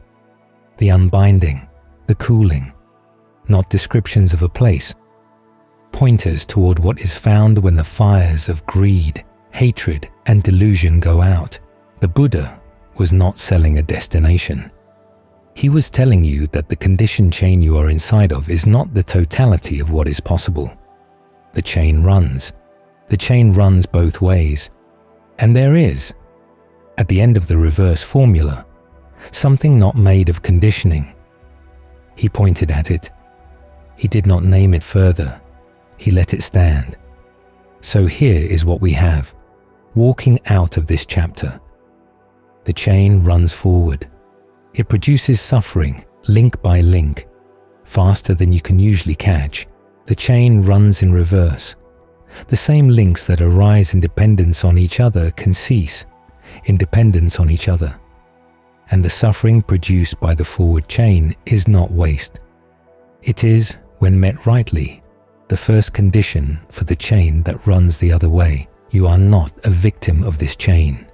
the unbinding, the cooling, not descriptions of a place. Pointers toward what is found when the fires of greed, hatred, and delusion go out. The Buddha was not selling a destination. He was telling you that the conditioned chain you are inside of is not the totality of what is possible. The chain runs. The chain runs both ways. And there is, at the end of the reverse formula, something not made of conditioning. He pointed at it. He did not name it further. He let it stand. So here is what we have, walking out of this chapter. The chain runs forward. It produces suffering link by link, faster than you can usually catch, the chain runs in reverse. The same links that arise in dependence on each other can cease in dependence on each other. And the suffering produced by the forward chain is not waste. It is, when met rightly, the first condition for the chain that runs the other way. You are not a victim of this chain.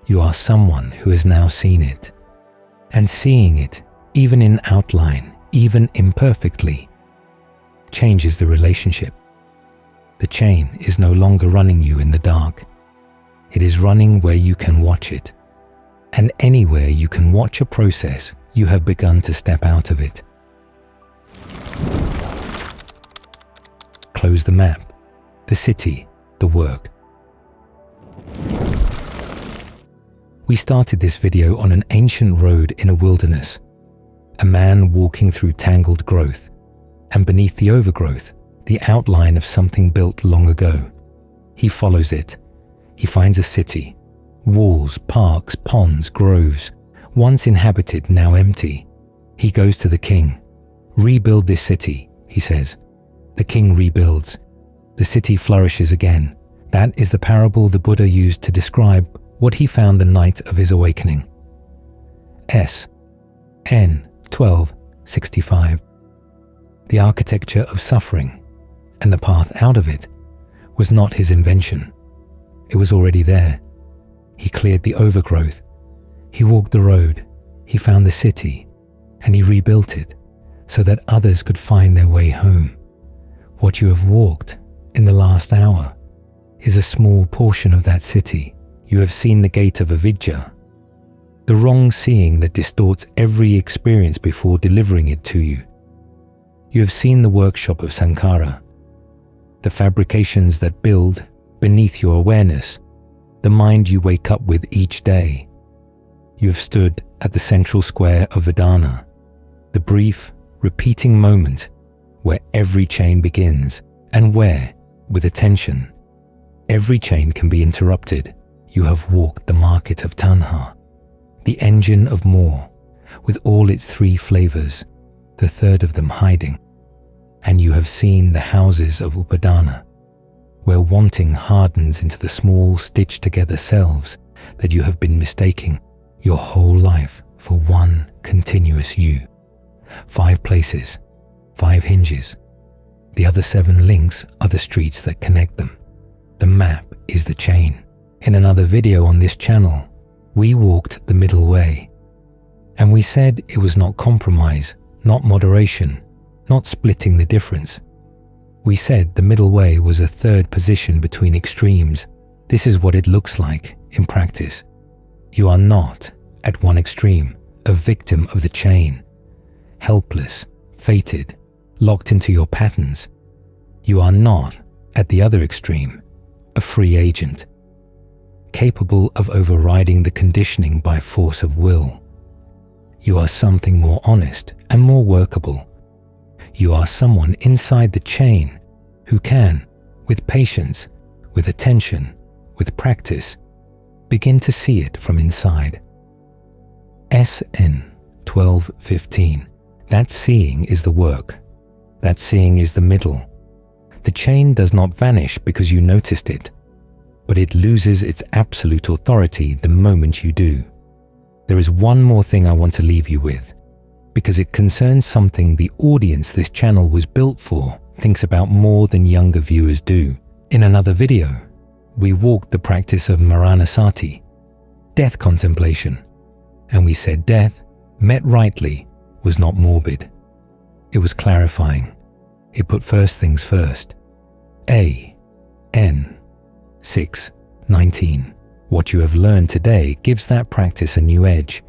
You are someone who has now seen it. And seeing it, even in outline, even imperfectly, changes the relationship. The chain is no longer running you in the dark. It is running where you can watch it. And anywhere you can watch a process, you have begun to step out of it. Close the map, the city, the work. We started this video on an ancient road in a wilderness. A man walking through tangled growth, and beneath the overgrowth, the outline of something built long ago. He follows it. He finds a city. Walls, parks, ponds, groves, once inhabited, now empty. He goes to the king. "Rebuild this city," he says. The king rebuilds. The city flourishes again. That is the parable the Buddha used to describe what he found the night of his awakening. N 1265. The architecture of suffering and the path out of it was not his invention. It was already there. He cleared the overgrowth. He walked the road. He found the city, and he rebuilt it so that others could find their way home. What you have walked in the last hour is a small portion of that city. You have seen the gate of avidya, the wrong seeing that distorts every experience before delivering it to you. You have seen the workshop of sankhara, the fabrications that build beneath your awareness, the mind you wake up with each day. You have stood at the central square of vedana, the brief, repeating moment where every chain begins and where, with attention, every chain can be interrupted. You have walked the market of tanha, the engine of more, with all its three flavors, the third of them hiding. And you have seen the houses of upadana, where wanting hardens into the small stitched-together selves that you have been mistaking your whole life for one continuous you. 5 places, 5 hinges. The other 7 links are the streets that connect them. The map is the chain. In another video on this channel, we walked the middle way, and we said it was not compromise, not moderation, not splitting the difference. We said the middle way was a third position between extremes. This is what it looks like in practice. You are not, at one extreme, a victim of the chain, helpless, fated, locked into your patterns. You are not, at the other extreme, a free agent, capable of overriding the conditioning by force of will. You are something more honest and more workable. You are someone inside the chain who can, with patience, with attention, with practice, begin to see it from inside. SN 1215. That seeing is the work. That seeing is the middle. The chain does not vanish because you noticed it, but it loses its absolute authority the moment you do. There is one more thing I want to leave you with, because it concerns something the audience this channel was built for thinks about more than younger viewers do. In another video, we walked the practice of maranasati, death contemplation, and we said death, met rightly, was not morbid. It was clarifying. It put first things first. N 6:19. What you have learned today gives that practice a new edge,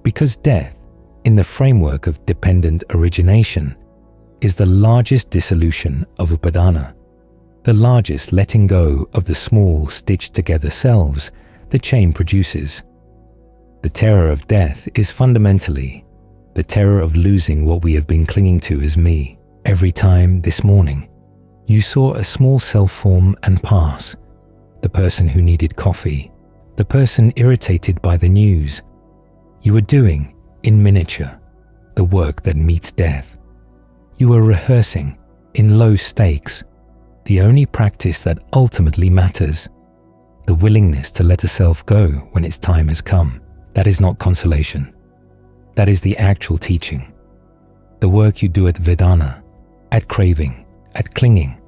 because death, in the framework of dependent origination, is the largest dissolution of upadana, the largest letting go of the small stitched-together selves the chain produces. The terror of death is fundamentally the terror of losing what we have been clinging to as me. Every time this morning you saw a small self form and pass, the person who needed coffee, the person irritated by the news, you were doing, in miniature, the work that meets death. You are rehearsing, in low stakes, the only practice that ultimately matters, the willingness to let a self go when its time has come. That is not consolation. That is the actual teaching. The work you do at vedana, at craving, at clinging,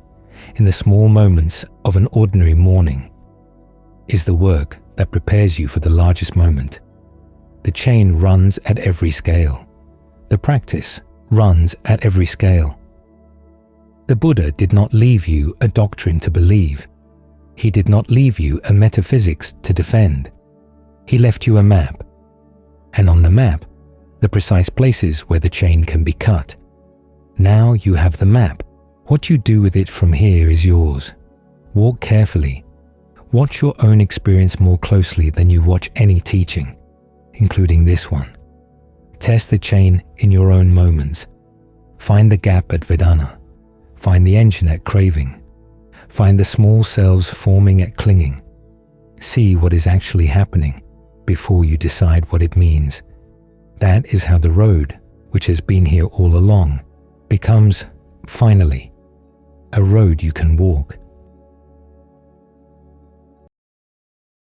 in the small moments of an ordinary morning, is the work that prepares you for the largest moment. The chain runs at every scale. The practice runs at every scale. The Buddha did not leave you a doctrine to believe. He did not leave you a metaphysics to defend. He left you a map. And on the map, the precise places where the chain can be cut. Now you have the map. What you do with it from here is yours. Walk carefully. Watch your own experience more closely than you watch any teaching, including this one. Test the chain in your own moments. Find the gap at vedana. Find the engine at craving. Find the small cells forming at clinging. See what is actually happening before you decide what it means. That is how the road, which has been here all along, becomes, finally, a road you can walk.